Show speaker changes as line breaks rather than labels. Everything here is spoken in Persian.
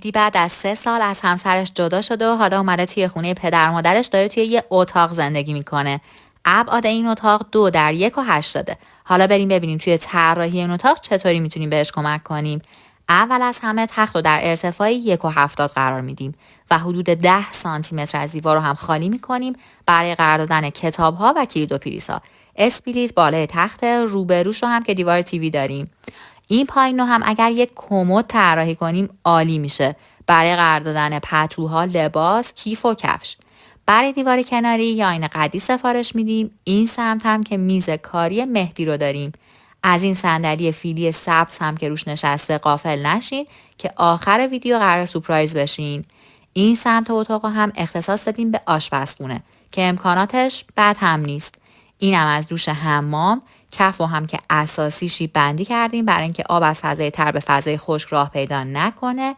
مهدی بعد از 3 سال از همسرش جدا شده و حالا اومده توی خونه پدر مادرش، داره توی یه اتاق زندگی میکنه. ابعاد این اتاق 2 در 1 و 8 داده. حالا بریم ببینیم توی طراحی این اتاق چطوری میتونیم بهش کمک کنیم. اول از همه تخت رو در ارتفاع 1 و 70 قرار میدیم و حدود 10 سانتی متر از دیوار رو هم خالی میکنیم برای قرار دادن کتاب ها و کلید و پریزها. اسپلیت بالای تخت، روبروش رو هم که دیوار تیوی داریم. این پایین رو هم اگر یک کمد طراحی کنیم عالی میشه برای قرار دادن پتوها، لباس، کیف و کفش. برای دیوار کناری یا آینه قدی سفارش میدیم. این سمت هم که میز کاری مهدی رو داریم. از این صندلی فیلی سبز هم که روش نشسته غافل نشین که آخر ویدیو قرار سورپرایز بشین. این سمت اتاق هم اختصاص دادیم به آشپزخونه که امکاناتش بد هم نیست. اینم از دوش حمام، کف و هم که اساسی شیب بندی کردیم برای اینکه آب از فضای تر به فضای خشک راه پیدا نکنه.